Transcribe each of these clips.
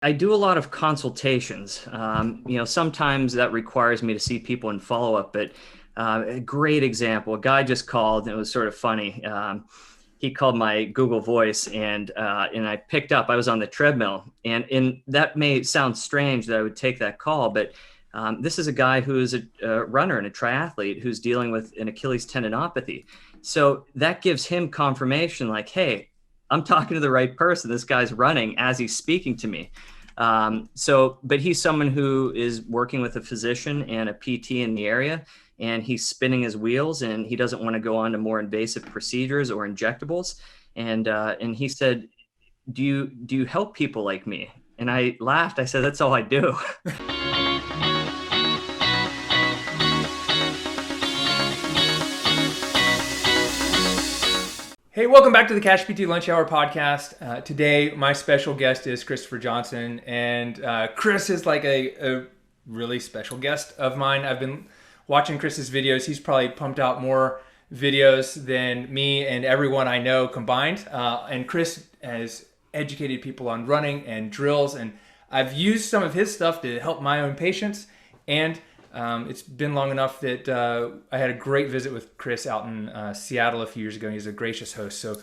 I do a lot of consultations. Sometimes that requires me to see people in follow up, but a great example, a guy just called and it was sort of funny. He called my Google Voice and I picked up. I was on the treadmill, and that may sound strange that I would take that call, but this is a guy who is a runner and a triathlete who's dealing with an Achilles tendinopathy. So that gives him confirmation, like, hey, I'm talking to the right person. This guy's running as he's speaking to me. But he's someone who is working with a physician and a PT in the area, and he's spinning his wheels, and he doesn't want to go on to more invasive procedures or injectables. And he said, "Do you help people like me?" And I laughed. I said, "That's all I do." Hey, welcome back to the Cash PT Lunch Hour podcast. Today, my special guest is Christopher Johnson, and Chris is like a really special guest of mine. I've been watching Chris's videos. He's probably pumped out more videos than me and everyone I know combined. And Chris has educated people on running and drills, and I've used some of his stuff to help my own patients. And it's been long enough that I had a great visit with Chris out in Seattle a few years ago. He's a gracious host. So,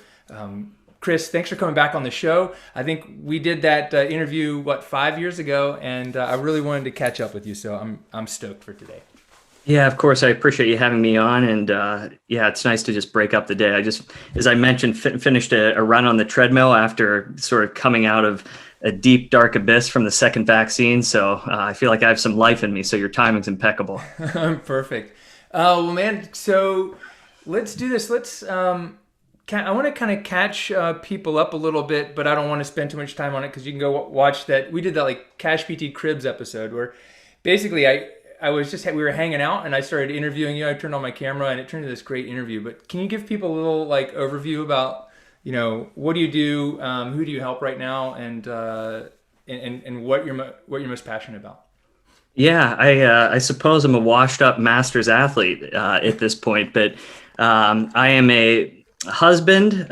Chris, thanks for coming back on the show. I think we did that interview, 5 years ago, and I really wanted to catch up with you. So I'm stoked for today. Yeah, of course. I appreciate you having me on. And yeah, it's nice to just break up the day. I just, as I mentioned, finished a run on the treadmill after sort of coming out of a deep, dark abyss from the second vaccine. So I feel like I have some life in me. So your timing's impeccable. Perfect. Well, man, so let's do this. I want to kind of catch people up a little bit, but I don't want to spend too much time on it because you can go watch that. We did that like Cash PT Cribs episode where basically we were hanging out and I started interviewing you. I turned on my camera and it turned into this great interview. But can you give people a little like overview about, what do you do? Who do you help right now? And what you're most passionate about? Yeah, I suppose I'm a washed up masters athlete at this point, but I am a husband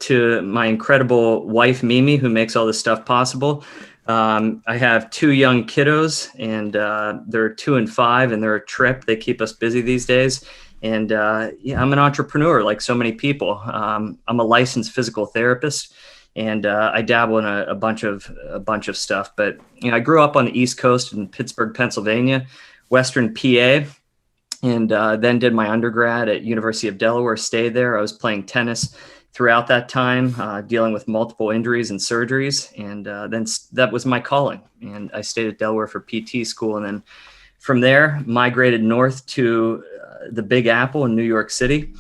to my incredible wife, Mimi, who makes all this stuff possible. I have two young kiddos, and they're 2 and 5, and they're a trip. They keep us busy these days. And yeah, I'm an entrepreneur like so many people. I'm a licensed physical therapist, and I dabble in a bunch of stuff. But I grew up on the East Coast in Pittsburgh, Pennsylvania, Western PA, and then did my undergrad at University of Delaware. Stayed there. I was playing tennis throughout that time, dealing with multiple injuries and surgeries, and then that was my calling. And I stayed at Delaware for PT school, and then from there migrated north to the Big Apple in New York City,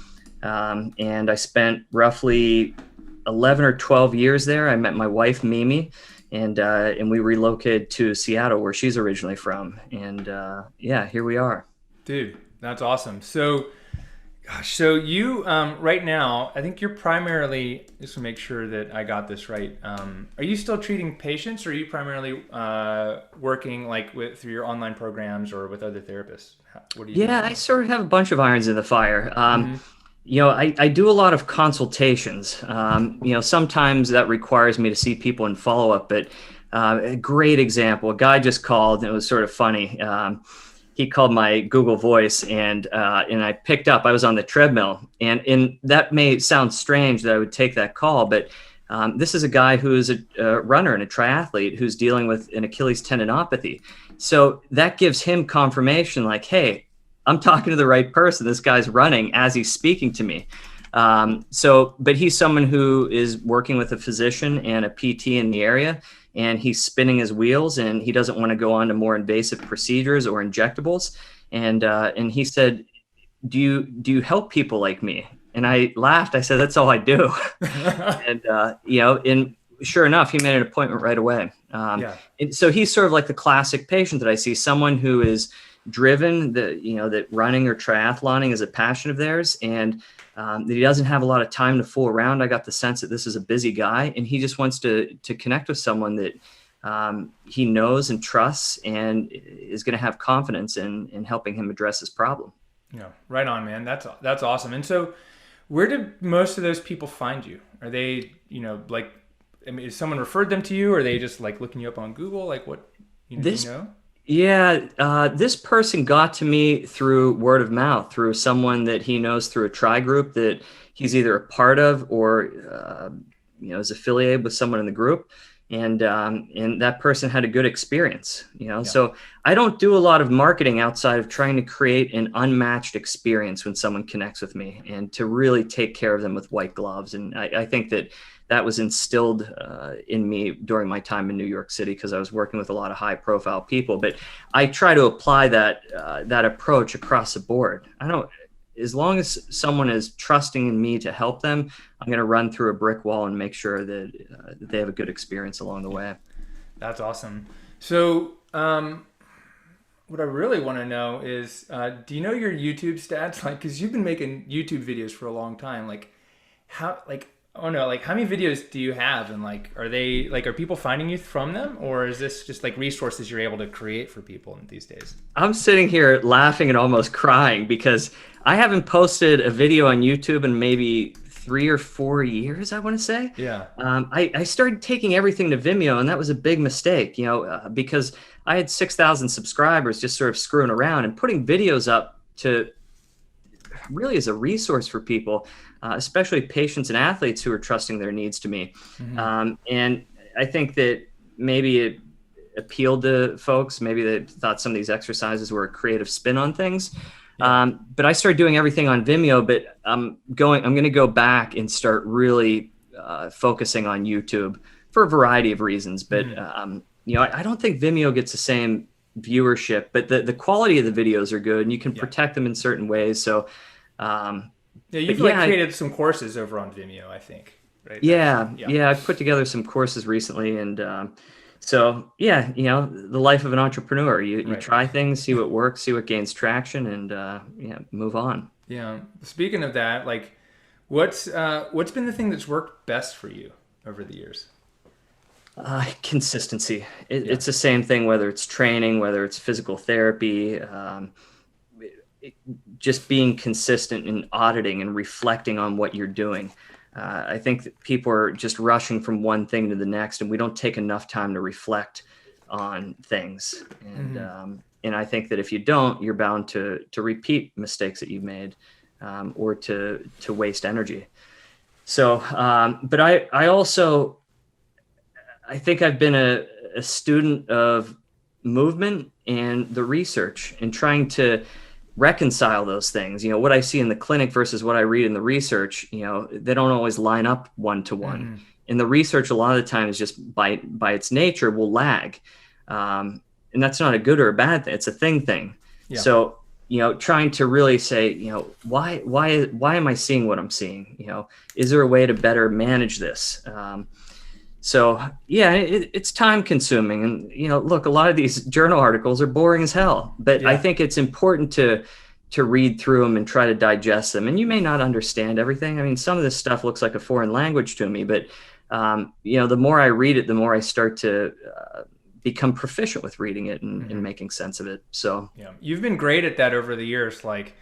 and I spent roughly 11 or 12 years there. I met my wife, Mimi, and we relocated to Seattle, where she's originally from. And yeah, here we are. Dude, that's awesome. So you right now, I think you're primarily, just to make sure that I got this right, are you still treating patients, or are you primarily working like through your online programs or with other therapists? What do you do? I sort of have a bunch of irons in the fire. I do a lot of consultations. Sometimes that requires me to see people in follow up, but a great example, a guy just called and it was sort of funny. He called my Google Voice and I picked up. I was on the treadmill, and that may sound strange that I would take that call, but this is a guy who is a runner and a triathlete who's dealing with an Achilles tendinopathy. So that gives him confirmation, like, hey, I'm talking to the right person. This guy's running as he's speaking to me. But he's someone who is working with a physician and a PT in the area, and he's spinning his wheels, and he doesn't want to go on to more invasive procedures or injectables. And he said, "Do you help people like me?" And I laughed. I said, "That's all I do." And sure enough, he made an appointment right away. And so he's sort of like the classic patient that I see, someone who is driven, that running or triathloning is a passion of theirs, and that he doesn't have a lot of time to fool around. I got the sense that this is a busy guy, and he just wants to connect with someone that he knows and trusts and is going to have confidence in helping him address his problem. Yeah, right on, man. That's awesome. And so where did most of those people find you? Are they, like I mean, is someone referred them to you, or are they just like looking you up on Google? Like what, do you This know? Yeah, this person got to me through word of mouth, through someone that he knows through a tri group that he's either a part of or is affiliated with someone in the group, and that person had a good experience. Yeah. So I don't do a lot of marketing outside of trying to create an unmatched experience when someone connects with me, and to really take care of them with white gloves. And I think that was instilled in me during my time in New York City, because I was working with a lot of high profile people. But I try to apply that approach across the board. As long as someone is trusting in me to help them, I'm going to run through a brick wall and make sure that they have a good experience along the way. That's awesome. So, what I really want to know is, do you know your YouTube stats? Like, because you've been making YouTube videos for a long time. Like, how many videos do you have? And like, are people finding you from them? Or is this just like resources you're able to create for people these days? I'm sitting here laughing and almost crying because I haven't posted a video on YouTube in maybe 3 or 4 years, I want to say. Yeah. I started taking everything to Vimeo, and that was a big mistake, because I had 6,000 subscribers just sort of screwing around, and putting videos up to really as a resource for people, especially patients and athletes who are trusting their needs to me. And I think that maybe it appealed to folks. Maybe they thought some of these exercises were a creative spin on things. But I started doing everything on Vimeo, but I'm going to go back and start really focusing on YouTube for a variety of reasons. But, I don't think Vimeo gets the same viewership, but the quality of the videos are good, and you can protect them in certain ways. So, you've created some courses over on Vimeo, I think. Right? Yeah. I put together some courses recently, and the life of an entrepreneur. You try things, see what works, see what gains traction, and move on. Yeah. Speaking of that, like, what's been the thing that's worked best for you over the years? Consistency. It's the same thing, whether it's training, whether it's physical therapy, just being consistent in auditing and reflecting on what you're doing. I think that people are just rushing from one thing to the next, and we don't take enough time to reflect on things. And I think that if you don't, you're bound to repeat mistakes that you've made, or to waste energy. So, but I think I've been a student of movement and the research, and trying to reconcile those things. What I see in the clinic versus what I read in the research, they don't always line up one to one. And the research a lot of the times, just by its nature, will lag. And that's not a good or a bad thing. It's a thing. Yeah. So, trying to really say, why am I seeing what I'm seeing? Is there a way to better manage this? So yeah, it's time consuming, and look, a lot of these journal articles are boring as hell, but I think it's important to read through them and try to digest them. And you may not understand everything. I mean, some of this stuff looks like a foreign language to me, but the more I read it, the more I start to become proficient with reading it and making sense of it. So yeah, you've been great at that over the years, like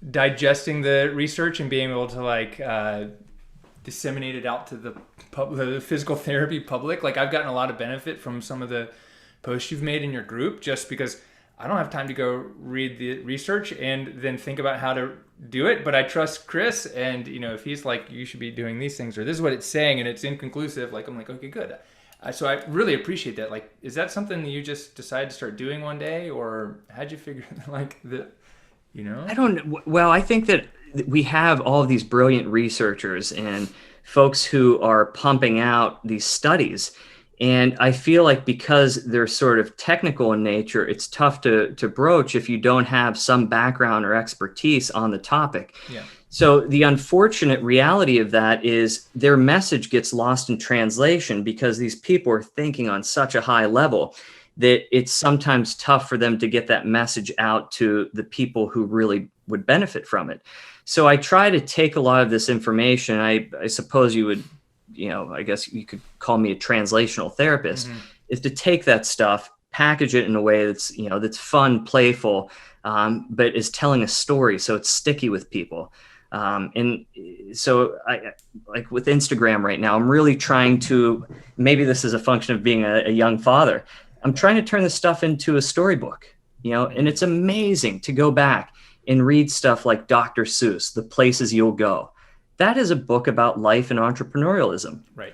digesting the research and being able to disseminate it out to the physical therapy public. Like, I've gotten a lot of benefit from some of the posts you've made in your group, just because I don't have time to go read the research and then think about how to do it. But I trust Chris, and if he's like, you should be doing these things, or this is what it's saying, and it's inconclusive, like, I'm like, okay, good. So I really appreciate that. Like, is that something that you just decided to start doing one day, or how'd you figure I don't. Well, I think that we have all of these brilliant researchers and folks who are pumping out these studies. And I feel like because they're sort of technical in nature, it's tough to broach if you don't have some background or expertise on the topic. Yeah. So the unfortunate reality of that is their message gets lost in translation, because these people are thinking on such a high level that it's sometimes tough for them to get that message out to the people who really would benefit from it. So I try to take a lot of this information. I suppose you would, I guess you could call me a translational therapist, is to take that stuff, package it in a way that's, that's fun, playful, but is telling a story. So it's sticky with people. And so I like with Instagram right now, I'm really trying to, maybe this is a function of being a young father. I'm trying to turn this stuff into a storybook, and it's amazing to go back and read stuff like Dr. Seuss, The Places You'll Go. That is a book about life and entrepreneurialism, Right.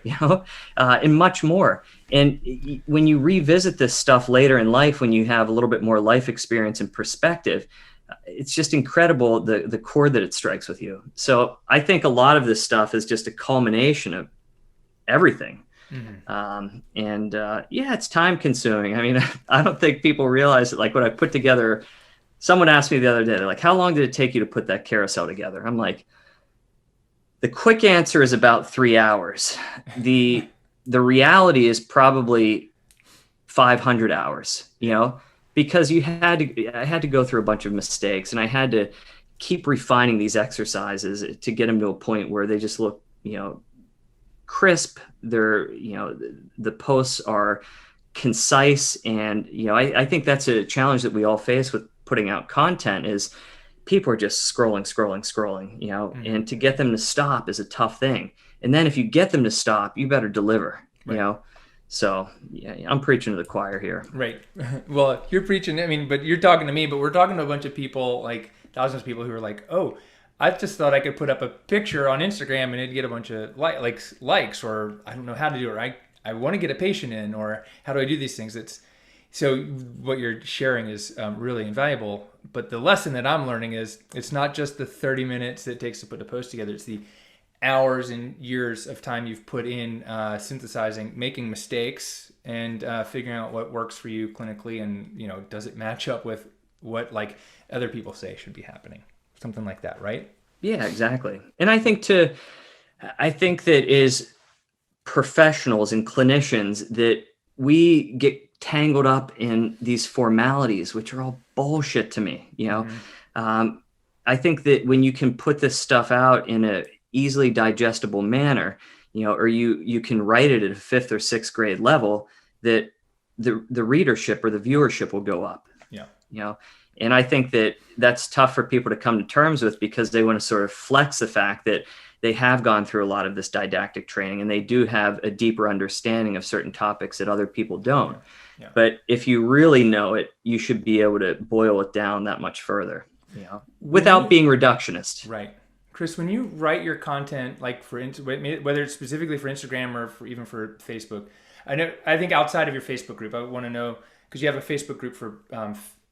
And much more. And when you revisit this stuff later in life, when you have a little bit more life experience and perspective, it's just incredible the chord that it strikes with you. So I think a lot of this stuff is just a culmination of everything. It's time consuming. I mean, I don't think people realize that. Like when I put together, someone asked me the other day, they're like, how long did it take you to put that carousel together? I'm like, the quick answer is about 3 hours. The reality is probably 500 hours, because I had to go through a bunch of mistakes, and I had to keep refining these exercises to get them to a point where they just look, crisp. They're, the posts are concise. And, I think that's a challenge that we all face with putting out content is people are just scrolling, and to get them to stop is a tough thing. And then if you get them to stop, you better deliver, Right. So yeah, I'm preaching to the choir here. Right. Well, you're preaching. I mean, but you're talking to me, but we're talking to a bunch of people, like thousands of people who are like, oh, I just thought I could put up a picture on Instagram and it'd get a bunch of likes, or I don't know how to do it. I want to get a patient in, or how do I do these things? So what you're sharing is really invaluable. But the lesson that I'm learning is it's not just the 30 minutes that it takes to put a post together. It's the hours and years of time you've put in synthesizing, making mistakes, and figuring out what works for you clinically, and does it match up with what like other people say should be happening, something like that, right? Yeah, exactly. And I think that is professionals and clinicians that we get tangled up in these formalities, which are all bullshit to me. I think that when you can put this stuff out in a easily digestible manner, or you can write it at a 5th or 6th grade level, that the readership or the viewership will go up. And I think that that's tough for people to come to terms with, because they want to sort of flex the fact that they have gone through a lot of this didactic training and they do have a deeper understanding of certain topics that other people don't. But if you really know it, you should be able to boil it down that much further, without being reductionist. Right. Chris, when you write your content, like whether it's specifically for Instagram or even for Facebook, I think outside of your Facebook group, I want to know, because you have a Facebook group for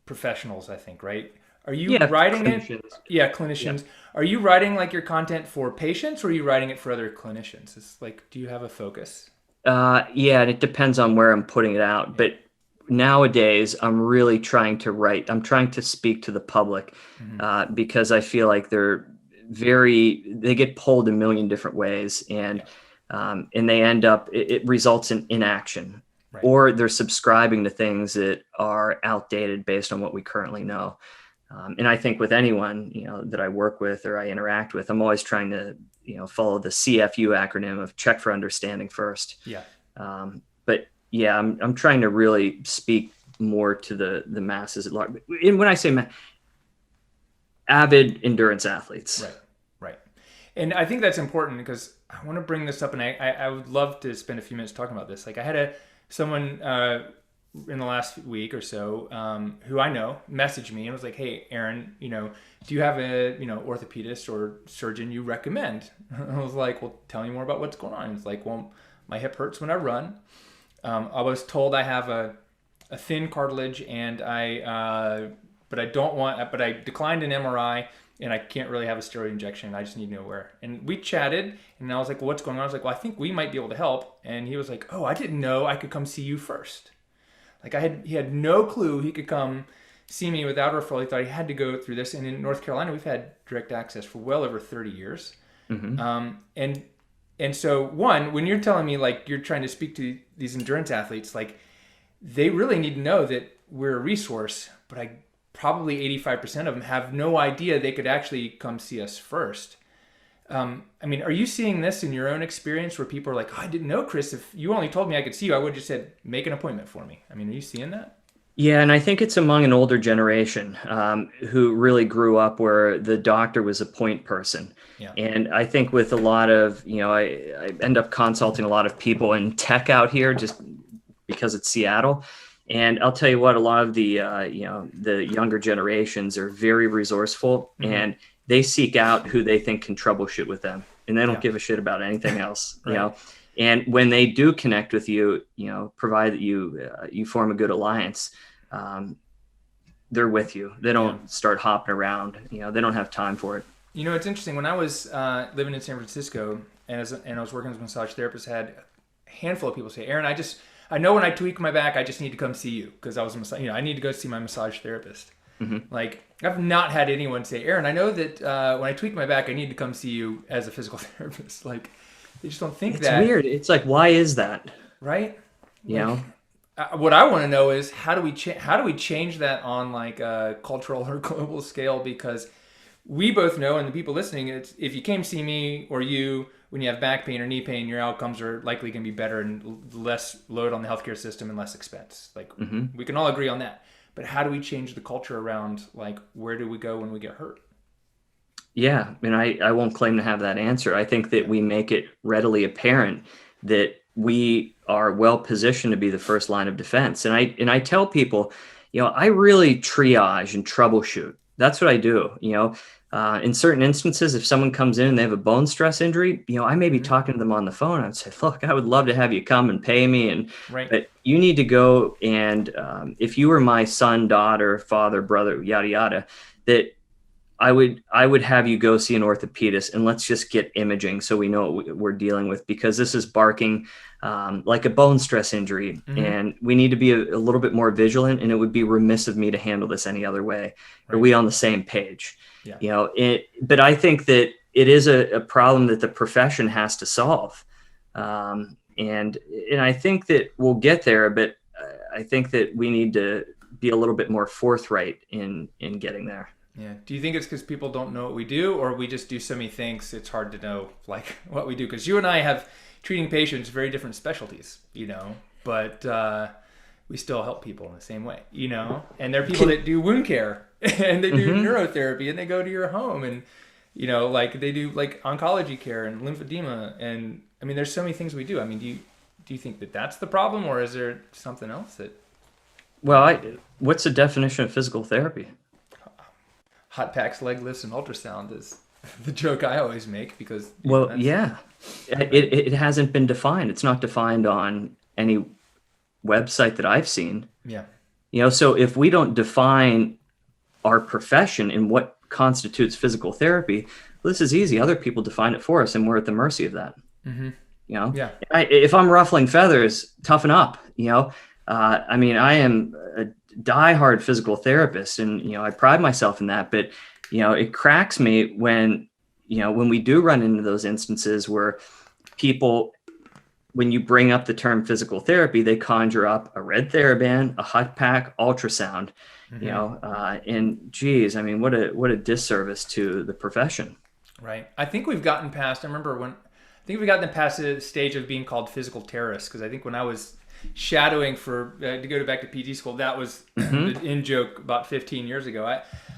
professionals, I think, right? Are you writing clinicians. Clinicians. Yeah. Are you writing like your content for patients, or are you writing it for other clinicians? It's like, do you have a focus? And it depends on where I'm putting it out. But nowadays, I'm really trying to write. I'm trying to speak to the public, because I feel like they get pulled a million different ways, and they end up, it results in inaction. Right. Or they're subscribing to things that are outdated based on what we currently know. And I think with anyone, that I work with or I interact with, I'm always trying to, follow the CFU acronym of check for understanding first. Yeah. I'm trying to really speak more to the masses at large. And when I say avid endurance athletes. Right. And I think that's important, because I want to bring this up, and I would love to spend a few minutes talking about this. Like I had someone in the last week or so who I know messaged me and was like, hey, Aaron, do you have a orthopedist or surgeon you recommend? I was like, well, tell me more about what's going on. It's like, well, my hip hurts when I run. I was told I have a thin cartilage, and but I declined an MRI, and I can't really have a steroid injection. I just need to know where. And we chatted, and I was like, well, what's going on? I was like, well, I think we might be able to help. And he was like, oh, I didn't know I could come see you first. Like he had no clue he could come see me without a referral. He thought he had to go through this. And in North Carolina, we've had direct access for well over 30 years. And so when you're telling me like you're trying to speak to these endurance athletes, like they really need to know that we're a resource, but probably 85% of them have no idea they could actually come see us first. Are you seeing this in your own experience where people are like, oh, I didn't know, Chris, if you only told me I could see you, I would have just said, make an appointment for me. Are you seeing that? Yeah, and I think it's among an older generation who really grew up where the doctor was a point person. Yeah. And I think with a lot of, I end up consulting a lot of people in tech out here just because it's Seattle. And I'll tell you what, a lot of the younger generations are very resourceful Hmm. and they seek out who they think can troubleshoot with them. And they don't Yeah. give a shit about anything else, Right. And when they do connect with you, provide that you form a good alliance, um, they're with you. They Yeah. don't start hopping around. They don't have time for it. It's interesting. When I was living in San Francisco and I was working as a massage therapist, I had a handful of people say, "Aaron, I know when I tweak my back, I just need to come see you because I was a I need to go see my massage therapist." Hmm. Like I've not had anyone say, "Aaron, I know that when I tweak my back, I need to come see you as a physical therapist." Like they just don't think It's that, weird. It's like, why is that? right? You Like know? what I want to know is how do we change that on like a cultural or global scale? Because we both know, and the people listening, it's if you came see me or you when you have back pain or knee pain, your outcomes are likely going to be better and less load on the healthcare system and less expense. Like Hmm. we can all agree on that. But how do we change the culture around like where do we go when we get hurt? Yeah, and I won't claim to have that answer. I think that Yeah. we make it readily apparent that we are well positioned to be the first line of defense. And I tell people, I really triage and troubleshoot. That's what I do. In certain instances, if someone comes in and they have a bone stress injury, I may be Hmm. talking to them on the phone. I'd say, look, I would love to have you come and pay me, Right. but you need to go and if you were my son, daughter, father, brother, yada yada, that I would have you go see an orthopedist and let's just get imaging so we know what we're dealing with because this is barking like a bone stress injury Hmm. and we need to be a little bit more vigilant and it would be remiss of me to handle this any other way. Are Right. we on the same page? Yeah. But I think that it is a problem that the profession has to solve. And I think that we'll get there, but I think that we need to be a little bit more forthright in getting there. Yeah. Do you think it's because people don't know what we do, or we just do so many things it's hard to know like what we do? Because you and I have treating patients very different specialties, but we still help people in the same way, And there are people that do wound care and they do Mhm. neurotherapy and they go to your home and like they do like oncology care and lymphedema and I mean there's so many things we do. I mean, do you think that that's the problem, or is there something else that Well, what's the definition of physical therapy? hot packs, leg lifts, and ultrasound is the joke I always make because Well, that's yeah, right. it hasn't been defined. It's not defined on any website that I've seen. Yeah. So if we don't define our profession and what constitutes physical therapy, well, this is easy. Other people define it for us, and we're at the mercy of that. Mm-hmm. You know, Yeah. if I'm ruffling feathers, toughen up. I mean, I am a diehard physical therapist, and I pride myself in that. But it cracks me when we do run into those instances where people, when you bring up the term physical therapy, they conjure up a red TheraBand, a hot pack, ultrasound. Mm-hmm. And geez, I mean, what a disservice to the profession. Right. I think we've gotten past. I think we've gotten past the stage of being called physical terrorists because I think when I was shadowing for to go back to PT school, that was Hmm. the in joke about 15 years ago.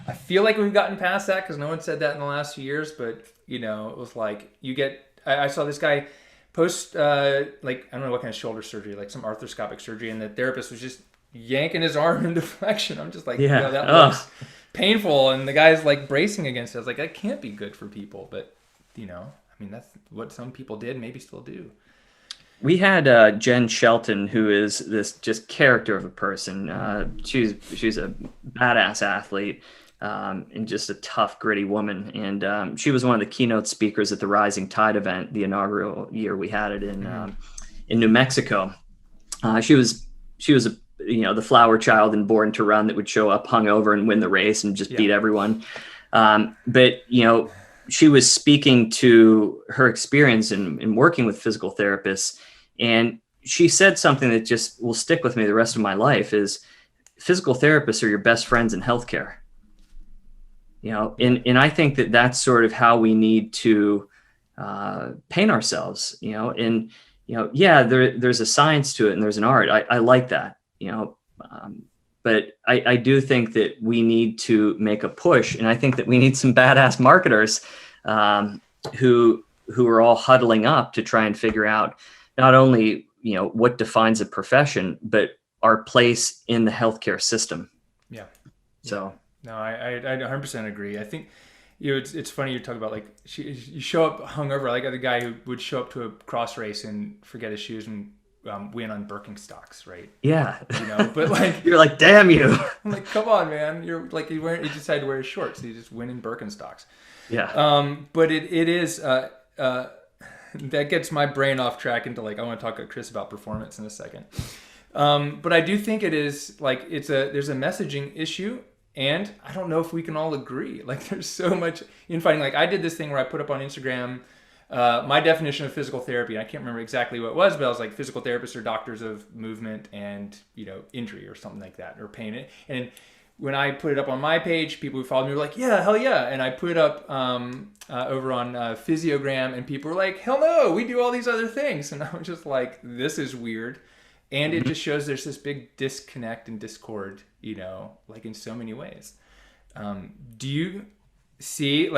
I feel like we've gotten past that because no one said that in the last few years. But it was like you get. I saw this guy post like I don't know what kind of shoulder surgery, like some arthroscopic surgery, and the therapist was just yanking his arm into flexion. I'm just like, Yeah. that Oh, looks painful, and the guy's like bracing against it. I was like, that can't be good for people, but I mean, that's what some people did, maybe still do. we had Jen Shelton, who is this just character of a person. She's a badass athlete and just a tough, gritty woman. And she was one of the keynote speakers at the Rising Tide event, the inaugural year we had it Mm-hmm. in New Mexico. She was the flower child and born to run that would show up hungover and win the race and just Yeah. beat everyone. But she was speaking to her experience in working with physical therapists, and she said something that just will stick with me the rest of my life: is physical therapists are your best friends in healthcare. Yeah. And I think that that's sort of how we need to paint ourselves. And yeah, there's a science to it and there's an art. I like that. but I do think that we need to make a push, and I think that we need some badass marketers who are all huddling up to try and figure out not only what defines a profession, but our place in the healthcare system. Yeah. So no, I 100% agree. I think it's funny you talk about like you show up hungover. Like the guy who would show up to a cross race and forget his shoes and win on Birkenstocks, right? Yeah, but like you're like, damn you! I'm like, come on, man! You're like you decided to wear his shorts. So you just win in Birkenstocks. Yeah. But it is that gets my brain off track into like I want to talk to Chris about performance in a second. But I do think it is like there's a messaging issue, and I don't know if we can all agree. Like there's so much infighting. Like I did this thing where I put up on Instagram my definition of physical therapy. I can't remember exactly what it was, but I was like, physical therapists are doctors of movement and injury or something like that, or pain. And when I put it up on my page, people who followed me were like, yeah, hell yeah. And I put it up over on Physiogram, and people were like, hell no, we do all these other things. And I was just like, this is weird. And it just shows there's this big disconnect and discord, like in so many ways. Do you see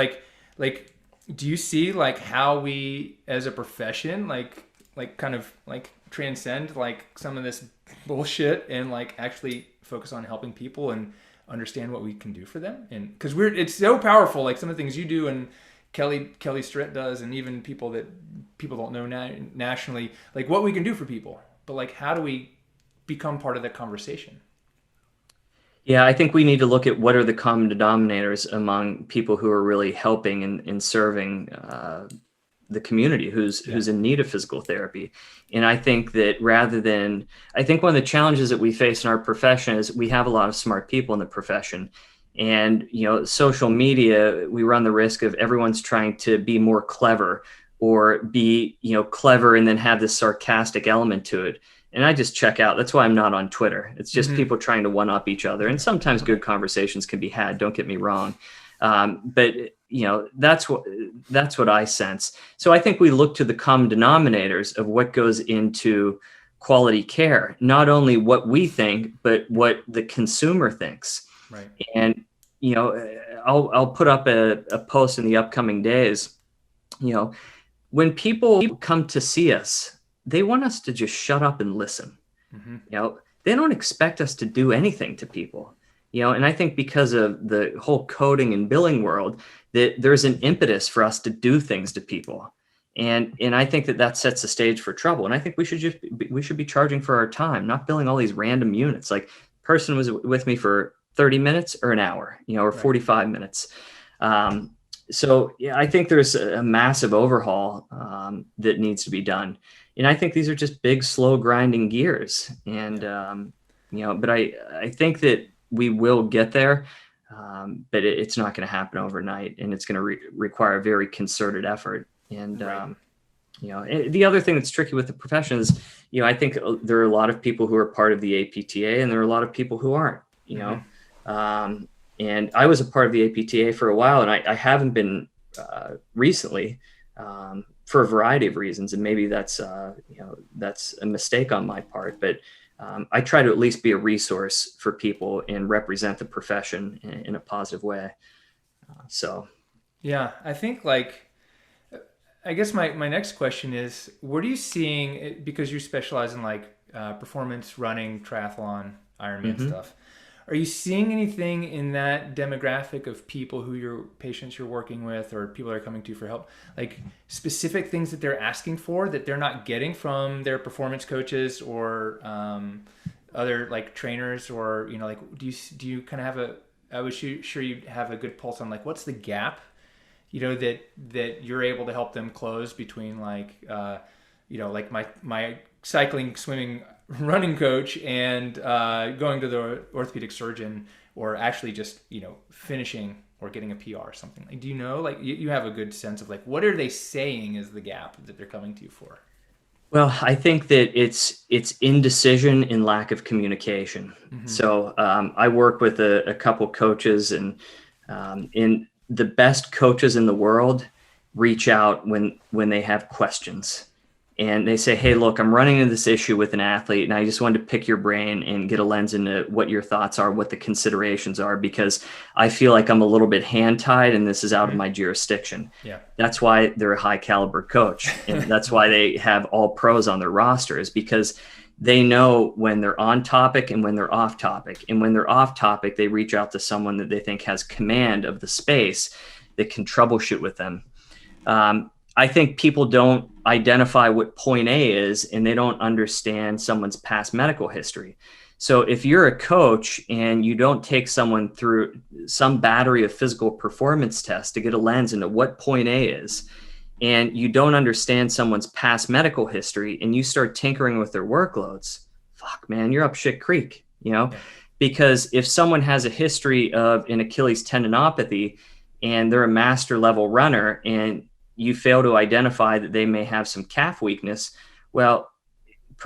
how we as a profession, like kind of like transcend like some of this bullshit and like actually focus on helping people and understand what we can do for them? And because it's so powerful, like some of the things you do and Kelly Stritt does, and even people that people don't know nationally, like what we can do for people. But like, how do we become part of that conversation? Yeah, I think we need to look at what are the common denominators among people who are really helping and serving the community who's in need of physical therapy. And I think that I think one of the challenges that we face in our profession is we have a lot of smart people in the profession. And, social media, we run the risk of everyone's trying to be more clever or be, clever and then have this sarcastic element to it. And I just check out. That's why I'm not on Twitter. It's just people trying to one up each other. And sometimes good conversations can be had. Don't get me wrong. But that's what I sense. So I think we look to the common denominators of what goes into quality care, not only what we think, but what the consumer thinks. Right. And, I'll put up a post in the upcoming days. When people come to see us, they want us to just shut up and listen. They don't expect us to do anything to people. And I think because of the whole coding and billing world, that there's an impetus for us to do things to people. And I think that sets the stage for trouble. And I think we should be charging for our time, not billing all these random units. Like person was with me for 30 minutes or an hour, or 45 minutes. So yeah, I think there's a massive overhaul that needs to be done. And I think these are just big, slow grinding gears. And, but I think that we will get there, but it's not going to happen overnight, and it's going to require a very concerted effort. And, the other thing that's tricky with the profession is, I think there are a lot of people who are part of the APTA, and there are a lot of people who aren't, and I was a part of the APTA for a while, and I haven't been recently for a variety of reasons. And maybe that's a mistake on my part, but I try to at least be a resource for people and represent the profession in a positive way. Yeah, I think I guess my next question is, what are you seeing, because you specialize in performance, running, triathlon, Ironman stuff. Are you seeing anything in that demographic of people who your patients you're working with or people that are coming to you for help, like specific things that they're asking for that they're not getting from their performance coaches or other trainers, or do you kind of have I was sure you have a good pulse on what's the gap that you're able to help them close between my cycling, swimming, running coach and going to the orthopedic surgeon, or actually just finishing or getting a PR or something. Do you have a good sense of what are they saying is the gap that they're coming to you for? Well, I think that it's indecision and lack of communication. So I work with a couple coaches, and in the best coaches in the world reach out when they have questions. and they say, hey, look, I'm running into this issue with an athlete, and I just wanted to pick your brain and get a lens into what your thoughts are, what the considerations are, because I feel like I'm a little bit hand-tied and this is out of my jurisdiction. Yeah. That's why they're a high caliber coach. And that's why they have all pros on their roster, is because they know when they're on topic and when they're off topic. And when they're off topic, they reach out to someone that they think has command of the space that can troubleshoot with them. I think people don't identify what point A is, and they don't understand someone's past medical history. So if you're a coach and you don't take someone through some battery of physical performance tests to get a lens into what point A is, and you don't understand someone's past medical history, and you start tinkering with their workloads, fuck, man, you're up shit creek, Yeah. Because if someone has a history of an Achilles tendinopathy and they're a master level runner, and you fail to identify that they may have some calf weakness, well,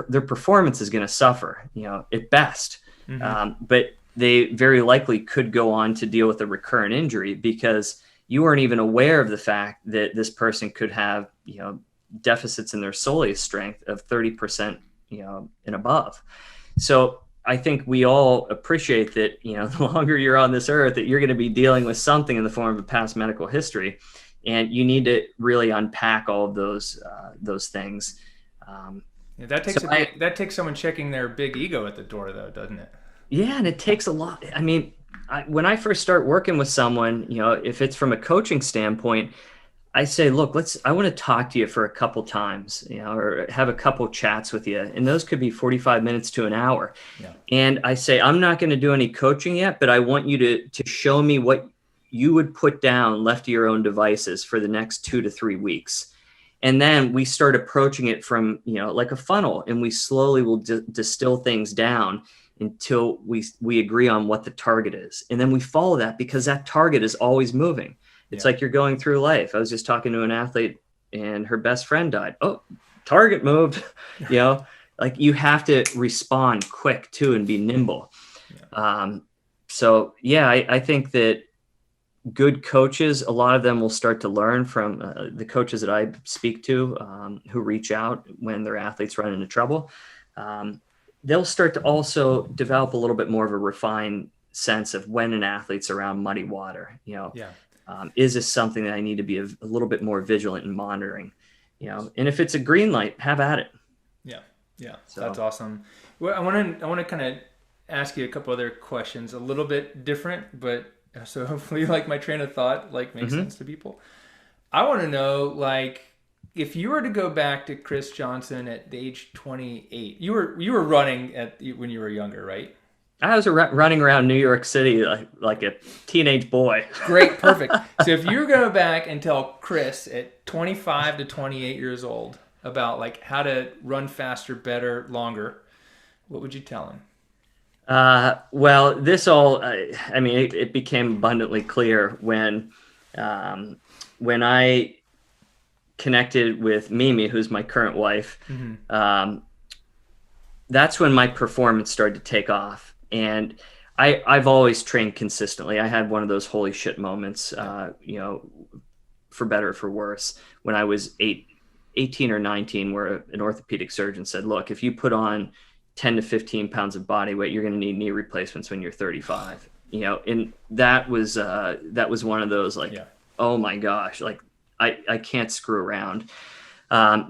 their performance is going to suffer, at best. But they very likely could go on to deal with a recurrent injury because you weren't even aware of the fact that this person could have, deficits in their soleus strength of 30%, and above. So I think we all appreciate that, the longer you're on this earth, that you're going to be dealing with something in the form of a past medical history. And you need to really unpack all of those things. That takes someone checking their big ego at the door, though, doesn't it? Yeah, and it takes a lot. I mean, when I first start working with someone, if it's from a coaching standpoint, I say, look, I want to talk to you for a couple times, or have a couple chats with you. And those could be 45 minutes to an hour. Yeah. And I say, I'm not going to do any coaching yet, but I want you to show me what you would put down left to your own devices for the next 2 to 3 weeks. And then we start approaching it from, like a funnel, and we slowly will distill things down until we agree on what the target is. And then we follow that, because that target is always moving. It's like you're going through life. I was just talking to an athlete and her best friend died. Oh, target moved, like you have to respond quick too and be nimble. Yeah. I think that good coaches, a lot of them will start to learn from the coaches that I speak to, who reach out when their athletes run into trouble. They'll start to also develop a little bit more of a refined sense of when an athlete's around muddy water. Is this something that I need to be a little bit more vigilant in monitoring? And if it's a green light, have at it. Yeah. So that's awesome. Well, I want to kind of ask you a couple other questions, a little bit different, but so hopefully, my train of thought, makes sense to people. I want to know, if you were to go back to Chris Johnson at the age 28, you were running when you were younger, right? I was running around New York City like a teenage boy. Great, perfect. So if you were going to go back and tell Chris at 25 to 28 years old about how to run faster, better, longer, what would you tell him? Well, this all, it became abundantly clear when I connected with Mimi, who's my current wife. That's when my performance started to take off. And I've always trained consistently. I had one of those holy shit moments, for better or for worse, when I was 18 or 19, where an orthopedic surgeon said, look, if you put on 10 to 15 pounds of body weight, you're going to need knee replacements when you're 35, and that was one of those oh my gosh, I can't screw around.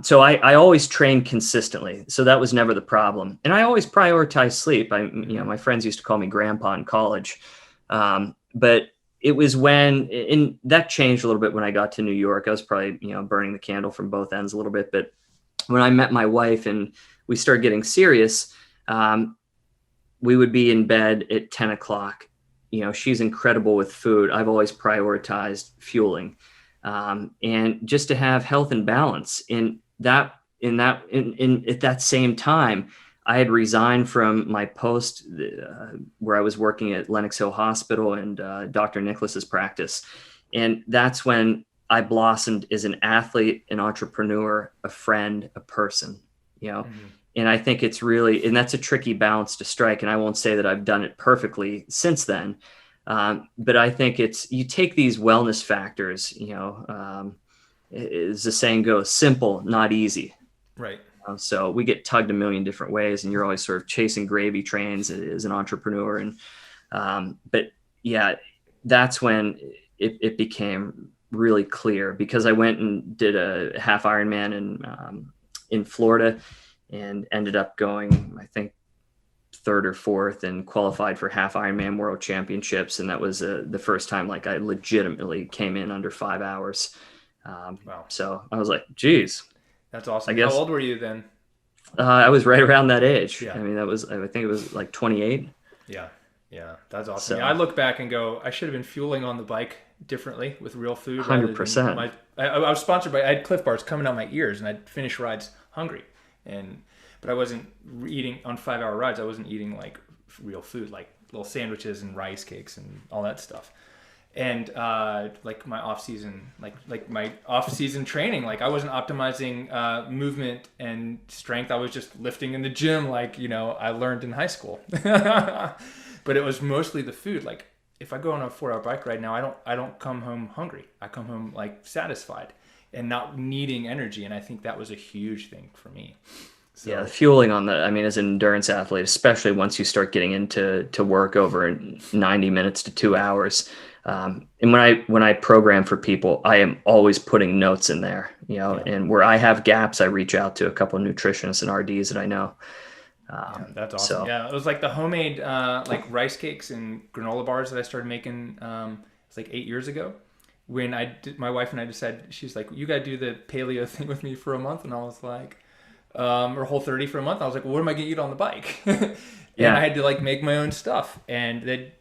So I always trained consistently. So that was never the problem. And I always prioritized sleep. My friends used to call me grandpa in college. But it was and that changed a little bit when I got to New York. I was probably, burning the candle from both ends a little bit. But when I met my wife and we started getting serious, we would be in bed at 10 o'clock. She's incredible with food. I've always prioritized fueling. And just to have health and balance at that same time, I had resigned from my post where I was working at Lenox Hill Hospital and Dr. Nicholas's practice. And that's when I blossomed as an athlete, an entrepreneur, a friend, a person, and I think it's really, and that's a tricky balance to strike. And I won't say that I've done it perfectly since then. But I think you take these wellness factors, as the saying goes, simple, not easy. Right. So we get tugged a million different ways, and you're always sort of chasing gravy trains as an entrepreneur. And but yeah, that's when it became really clear, because I went and did a half Ironman in Florida, and ended up going, I think, third or fourth, and qualified for half Ironman World Championships. And that was the first time like I legitimately came in under 5 hours. Wow. So I was like, geez, That's awesome. I guess How old were you then? I was right around that age. Yeah. I mean, I think it was like 28. Yeah. Yeah. That's awesome. So Yeah, I look back and go, I should have been fueling on the bike differently with real food. 100%. I was sponsored by, I had Cliff Bars coming out my ears, and I'd finish rides hungry. But I wasn't eating on 5-hour rides. I wasn't eating like real food, like little sandwiches and rice cakes and all that stuff. And like my off season, like my off season training, like I wasn't optimizing movement and strength. I was just lifting in the gym, like I learned in high school. But it was mostly the food. Like if I go on a 4-hour bike ride now, I don't come home hungry. I come home like satisfied and not needing energy. And I think that was a huge thing for me. So. Yeah, fueling on as an endurance athlete, especially once you start getting into work over 90 minutes to 2 hours. And when I program for people, I am always putting notes in there, and where I have gaps, I reach out to a couple of nutritionists and RDs that I know. Yeah, that's awesome. Yeah, it was like the homemade like rice cakes and granola bars that I started making. It's like 8 years ago. When my wife and I decided, she's like, "You got to do the paleo thing with me for a month," and I was like, or Whole30 for a month. I was like, well, what am I gonna eat on the bike? And I had to like make my own stuff, and then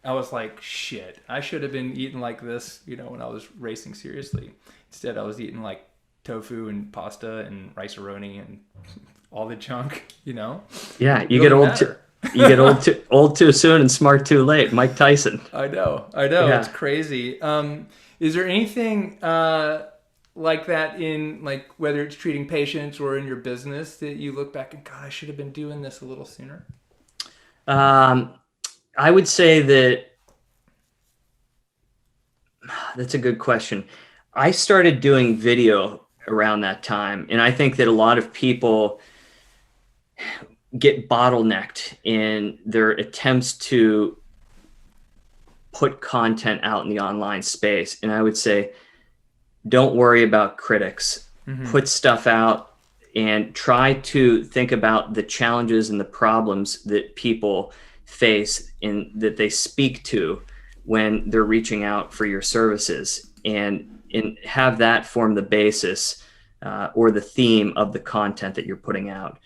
I was like, shit, I should have been eating like this, when I was racing seriously. Instead, I was eating like tofu and pasta and rice-a-roni and all the junk, Yeah, you get old. You get old too soon and smart too late. Mike Tyson. I know. Yeah. It's crazy. Is there anything like that in like whether it's treating patients or in your business that you look back and, God, I should have been doing this a little sooner? I would say that's a good question. I started doing video around that time, and I think that a lot of people get bottlenecked in their attempts to put content out in the online space. And I would say, don't worry about critics. Mm-hmm. Put stuff out and try to think about the challenges and the problems that people face and that they speak to when they're reaching out for your services, and have that form the basis or the theme of the content that you're putting out.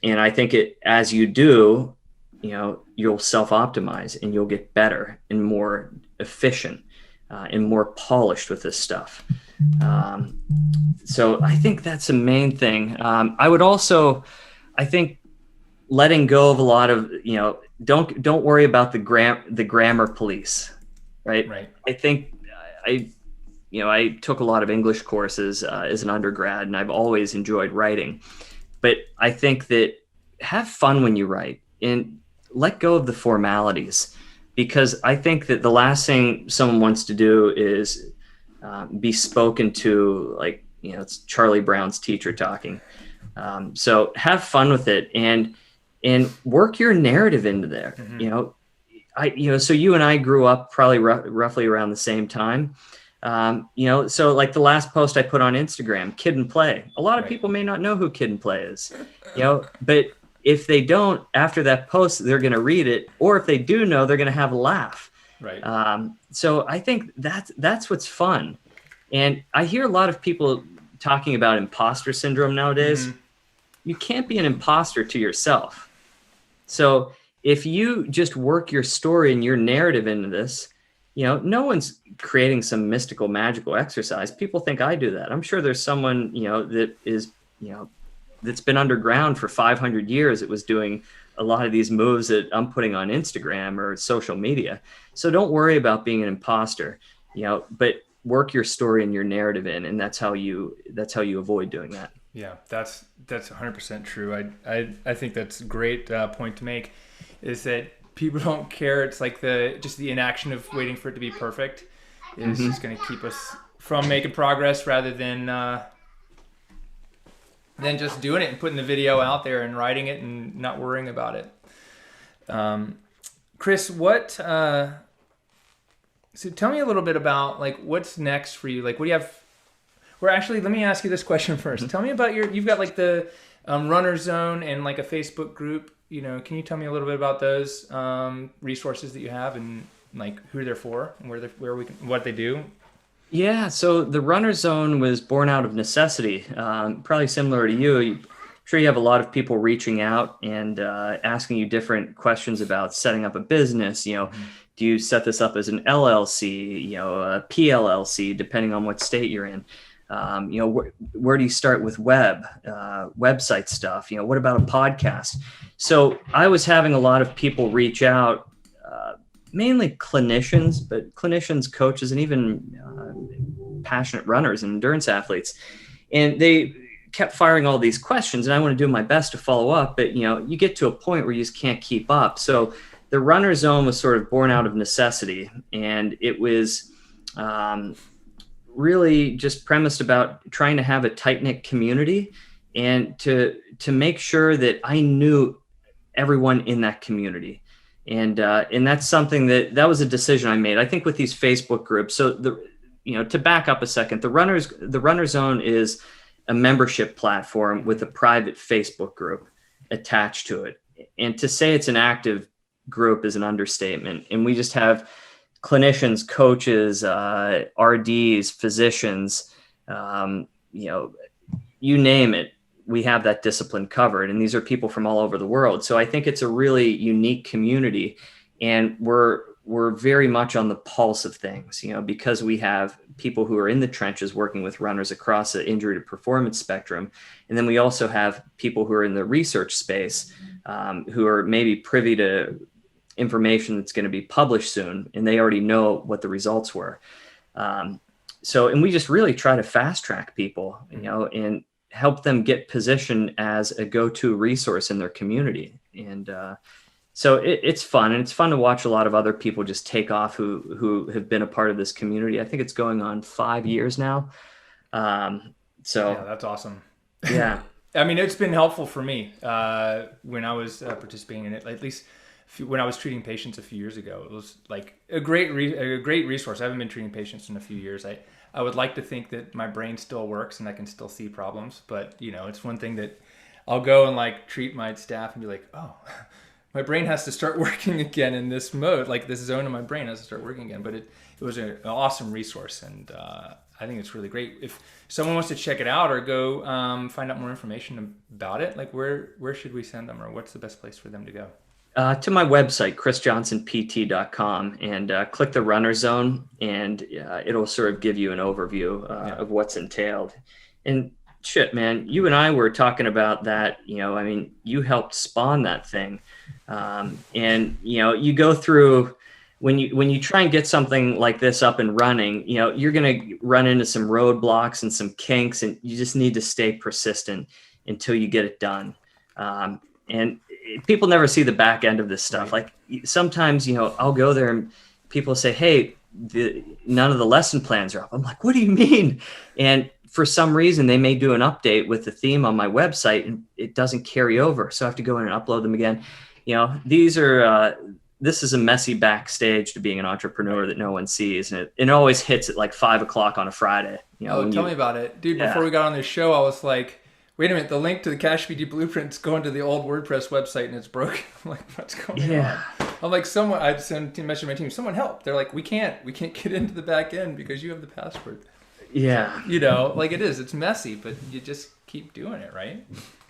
And I think as you do, you'll self-optimize and you'll get better and more efficient and more polished with this stuff. So I think that's the main thing. I would also, I think, letting go of a lot of, don't worry about the grammar police, right? Right. I think I took a lot of English courses as an undergrad, and I've always enjoyed writing. But I think that have fun when you write and let go of the formalities, because I think that the last thing someone wants to do is be spoken to like, it's Charlie Brown's teacher talking. So have fun with it and work your narrative into there. Mm-hmm. So you and I grew up probably roughly around the same time. So like the last post I put on Instagram, Kid and Play, a lot of people may not know who Kid and Play is, but if they don't, after that post, they're going to read it. Or if they do know, they're going to have a laugh. Right. So I think that's what's fun. And I hear a lot of people talking about imposter syndrome nowadays. Mm-hmm. You can't be an imposter to yourself. So if you just work your story and your narrative into this, no one's creating some mystical, magical exercise. People think I do that. I'm sure there's someone, that is, that's been underground for 500 years. It was doing a lot of these moves that I'm putting on Instagram or social media. So don't worry about being an imposter, but work your story and your narrative in, and that's how you avoid doing that. Yeah, that's 100% true. I think that's a great point to make, is that people don't care. It's like the inaction of waiting for it to be perfect is just going to keep us from making progress rather than than just doing it and putting the video out there and writing it and not worrying about it. Chris, so tell me a little bit about like what's next for you. Like, what do you have? Well, actually, let me ask you this question first. Mm-hmm. Tell me about you've got like the Runner Zone and like a Facebook group. Can you tell me a little bit about those resources that you have and like who they're for and what they do? Yeah, so the Runner Zone was born out of necessity, probably similar to you. I'm sure you have a lot of people reaching out and asking you different questions about setting up a business. Do you set this up as an LLC, a PLLC, depending on what state you're in? Where do you start with website stuff? What about a podcast? So I was having a lot of people reach out, mainly clinicians, but clinicians, coaches, and even passionate runners and endurance athletes. And they kept firing all these questions, and I want to do my best to follow up, but you get to a point where you just can't keep up. So the Runner Zone was sort of born out of necessity, and it was really just premised about trying to have a tight-knit community and to make sure that I knew everyone in that community. And that's something that was a decision I made. I think with these Facebook groups. So to back up a second, the Runner Zone is a membership platform with a private Facebook group attached to it. And to say it's an active group is an understatement. And we just have clinicians, coaches, RDs, physicians, you name it. We have that discipline covered, and these are people from all over the world. So I think it's a really unique community, and we're very much on the pulse of things, because we have people who are in the trenches working with runners across the injury to performance spectrum. And then we also have people who are in the research space, who are maybe privy to information that's going to be published soon, and they already know what the results were. And we just really try to fast track people, and help them get positioned as a go-to resource in their community. And so it's fun, and it's fun to watch a lot of other people just take off who have been a part of this community. I think it's going on 5 years now. Yeah, that's awesome. Yeah. I mean, it's been helpful for me when I was participating in it, at least when I was treating patients a few years ago. It was like a great resource. I haven't been treating patients in a few years. I would like to think that my brain still works and I can still see problems, but it's one thing that I'll go and like treat my staff and be like, oh, my brain has to start working again in this mode. Like this zone of my brain has to start working again. But it was an awesome resource, and I think it's really great. If someone wants to check it out or go find out more information about it, like where should we send them, or what's the best place for them to go? To my website, chrisjohnsonpt.com, and click the Runner Zone, and it'll sort of give you an overview of what's entailed. And shit, man, you and I were talking about that. I mean, you helped spawn that thing, and you go through when you try and get something like this up and running. You're gonna run into some roadblocks and some kinks, and you just need to stay persistent until you get it done. And people never see the back end of this stuff. Right. Like sometimes, I'll go there and people say, hey, none of the lesson plans are up. I'm like, what do you mean? And for some reason, they may do an update with the theme on my website and it doesn't carry over. So I have to go in and upload them again. This is a messy backstage to being an entrepreneur that no one sees. And it always hits at like 5:00 on a Friday. Tell me about it. Dude, before we got on this show, I was like, wait a minute, the link to the Cash PT Blueprint's going to the old WordPress website and it's broken. I'm like, what's going on? I'm like, I sent a message to my team, someone help. They're like, we can't get into the back end because you have the password. Yeah. It's messy, but you just keep doing it, right?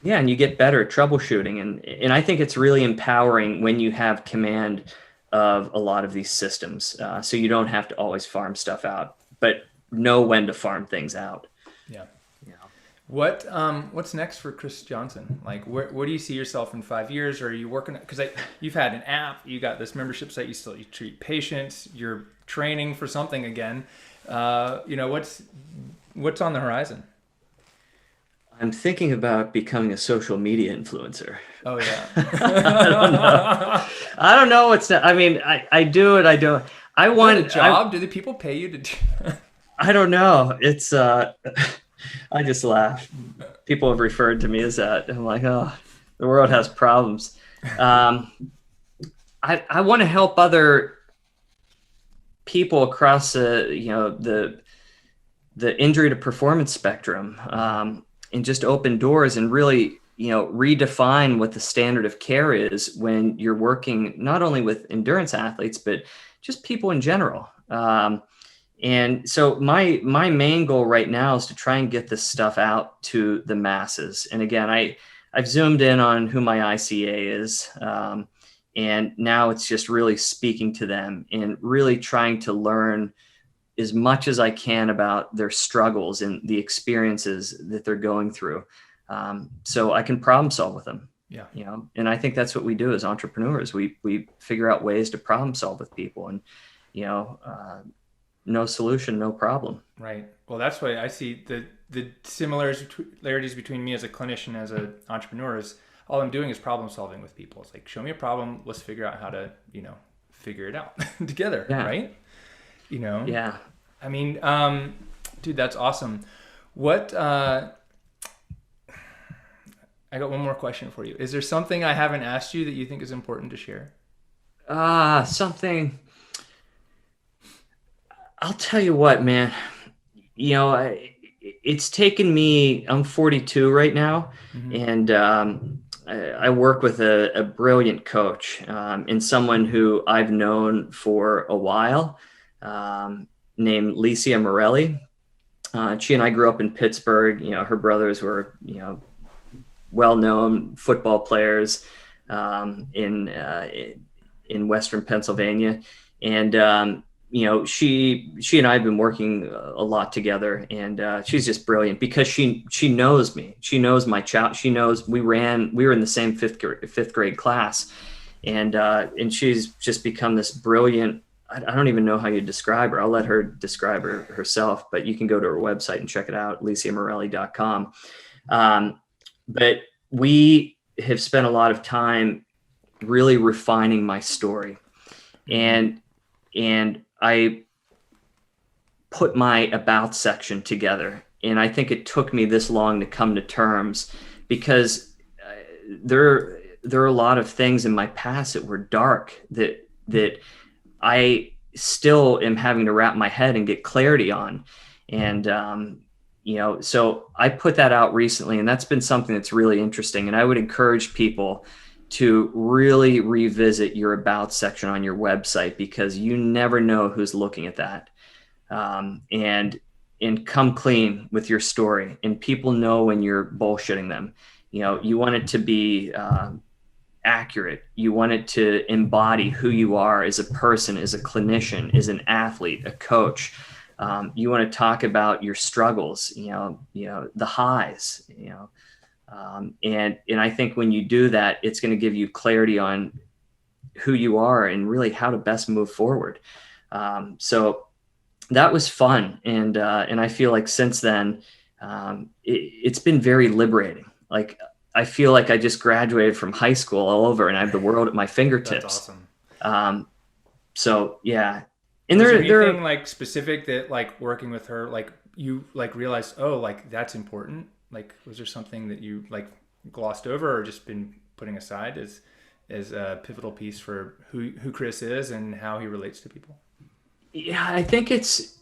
Yeah, and you get better at troubleshooting. And I think it's really empowering when you have command of a lot of these systems. So you don't have to always farm stuff out, but know when to farm things out. Yeah. What's next for Chris Johnson? Like, where do you see yourself in 5 years? Or are you working? Because you've had an app, you got this membership site, you treat patients, you're training for something again. What's on the horizon? I'm thinking about becoming a social media influencer. Oh yeah. I don't know what's. I mean, I do it. I don't. I want a job. Do the people pay you to do? I don't know. It's I just laugh. People have referred to me as that. I'm like, oh, the world has problems. I want to help other people across the injury to performance spectrum, and just open doors and really, redefine what the standard of care is when you're working not only with endurance athletes, but just people in general. And so my main goal right now is to try and get this stuff out to the masses. And again, I've zoomed in on who my ICA is. And now it's just really speaking to them and really trying to learn as much as I can about their struggles and the experiences that they're going through. So I can problem solve with them. Yeah. And I think that's what we do as entrepreneurs. We figure out ways to problem solve with people, and, no solution, no problem. Right. Well, that's why I see the similarities between me as a clinician, as an entrepreneur, is all I'm doing is problem solving with people. It's like, show me a problem. Let's figure out how to, figure it out together. Yeah. Right. Yeah. I mean, dude, that's awesome. What, I got one more question for you. Is there something I haven't asked you that you think is important to share? Something. I'll tell you what, man. It's taken me. I'm 42 right now, and I work with a brilliant coach, and someone who I've known for a while, named Licia Morelli. She and I grew up in Pittsburgh. Her brothers were, well-known football players in Western Pennsylvania, and she and I have been working a lot together, and she's just brilliant because she knows me. She knows my child. She knows we were in the same fifth grade class, and she's just become this brilliant. I don't even know how you describe her. I'll let her describe her herself, but you can go to her website and check it out, LiciaMorelli.com. But we have spent a lot of time really refining my story, and I put my about section together. And I think it took me this long to come to terms because there are a lot of things in my past that were dark that I still am having to wrap my head and get clarity on. And, so I put that out recently, and that's been something that's really interesting. And I would encourage people to really revisit your about section on your website, because you never know who's looking at that. And come clean with your story, and people know when you're bullshitting them. You want it to be accurate. You want it to embody who you are as a person, as a clinician, as an athlete, a coach. You want to talk about your struggles, the highs, and I think when you do that, it's going to give you clarity on who you are and really how to best move forward. So that was fun. And I feel like since then, it's been very liberating. Like, I feel like I just graduated from high school all over, and I have the world at my fingertips. That's awesome. So yeah. And is there anything like specific that, like, working with her, like, you like realized, oh, like, that's important? Like, was there something that you like glossed over or just been putting aside as a pivotal piece for who Chris is and how he relates to people? Yeah, I think it's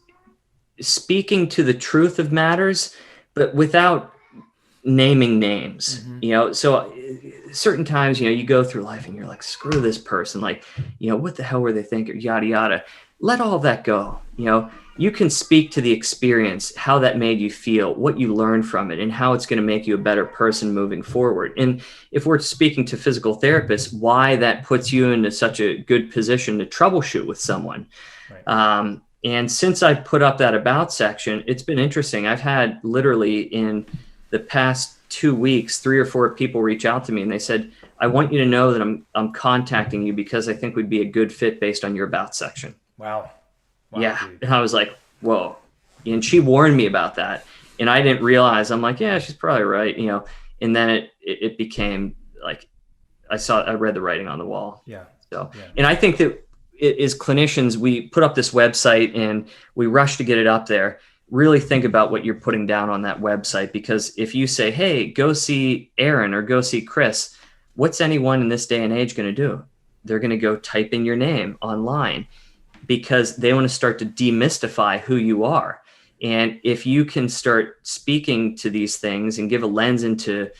speaking to the truth of matters, but without naming names. So certain times, you go through life and you're like, screw this person. Like, what the hell were they thinking? Yada, yada. Let all of that go. You can speak to the experience, how that made you feel, what you learned from it, and how it's going to make you a better person moving forward. And if we're speaking to physical therapists, why that puts you into such a good position to troubleshoot with someone. Right. And since I put up that about section, it's been interesting. I've had literally in the past 2 weeks, 3 or 4 people reach out to me, and they said, I want you to know that I'm contacting you because I think we'd be a good fit based on your about section. Wow. Yeah. Dude. And I was like, whoa. And she warned me about that. And I didn't realize. I'm like, yeah, she's probably right. And then it became like, I read the writing on the wall. Yeah. So, and I think that as clinicians, we put up this website and we rush to get it up there. really think about what you're putting down on that website, because if you say, hey, go see Aaron or go see Chris, what's anyone in this day and age going to do? They're going to go type in your name online because they want to start to demystify who you are. And if you can start speaking to these things and give a lens into,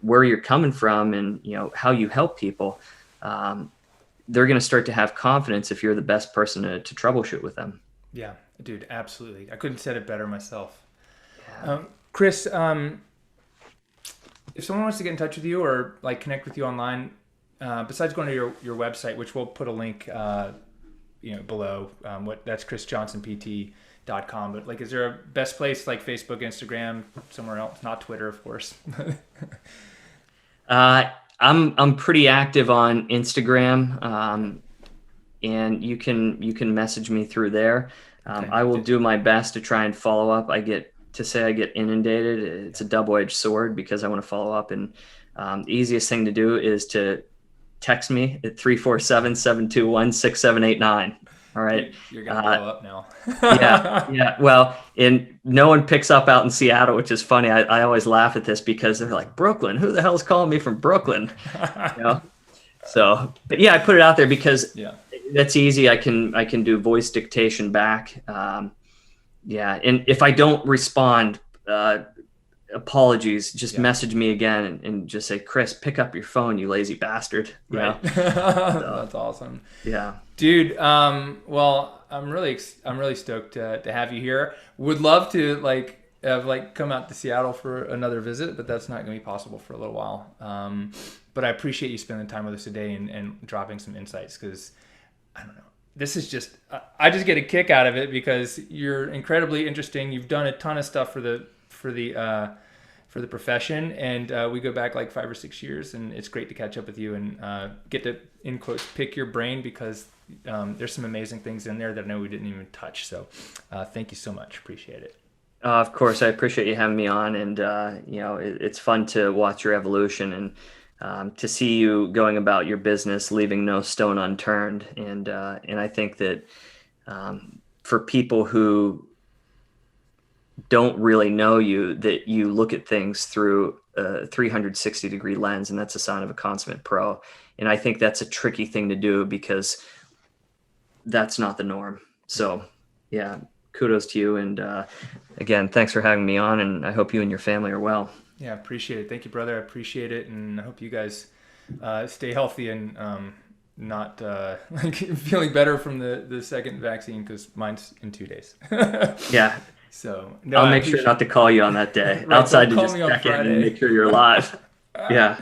where you're coming from and, how you help people, they're going to start to have confidence if you're the best person to troubleshoot with them. Yeah, dude, absolutely. I couldn't have said it better myself. Yeah. Chris, if someone wants to get in touch with you or like connect with you online, besides going to your website, which we'll put a link, below, that's chrisjohnsonpt.com. But like, is there a best place like Facebook, Instagram, somewhere else? Not Twitter, of course. I'm pretty active on Instagram, and you can message me through there. Okay. I will do my best to try and follow up. I get inundated. It's a double-edged sword because I want to follow up, and the easiest thing to do is to text me at 347-721-6789. All right. You're going to blow up now. Yeah. Well, and no one picks up out in Seattle, which is funny. I always laugh at this because they're like, Brooklyn, who the hell's calling me from Brooklyn? So, but yeah, I put it out there because that's easy. I can do voice dictation back. And if I don't respond, apologies, just message me again and just say, Chris, pick up your phone, you lazy bastard. Right. That's awesome. Yeah, dude. Well, I'm really stoked to have you here. Would love to come out to Seattle for another visit, but that's not going to be possible for a little while. But I appreciate you spending time with us today and dropping some insights, because I don't know. This is just, I just get a kick out of it because you're incredibly interesting. You've done a ton of stuff for the profession, and we go back like 5 or 6 years, and it's great to catch up with you and get to, in quotes, pick your brain, because there's some amazing things in there that I know we didn't even touch. So thank you so much. Appreciate it. Of course, I appreciate you having me on, and it's fun to watch your evolution and to see you going about your business, leaving no stone unturned. And I think that for people who don't really know you, that you look at things through a 360-degree lens, and that's a sign of a consummate pro. And I think that's a tricky thing to do because that's not the norm. So yeah, kudos to you. And again, thanks for having me on, and I hope you and your family are well. Yeah, appreciate it. Thank you, brother. I appreciate it. And I hope you guys stay healthy and not feeling better from the second vaccine, because mine's in 2 days. Yeah. So I'll make sure not to call you on that day. Right, outside to just check in and make sure you're alive. Yeah.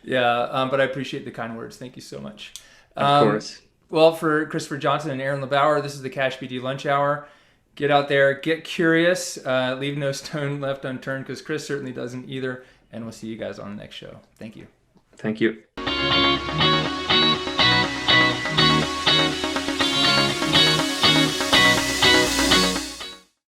Yeah. But I appreciate the kind words. Thank you so much. Of course. Well, for Christopher Johnson and Aaron LeBauer, this is the Cash PT Lunch Hour. Get out there, get curious, leave no stone left unturned, because Chris certainly doesn't either. And we'll see you guys on the next show. Thank you. Thank you.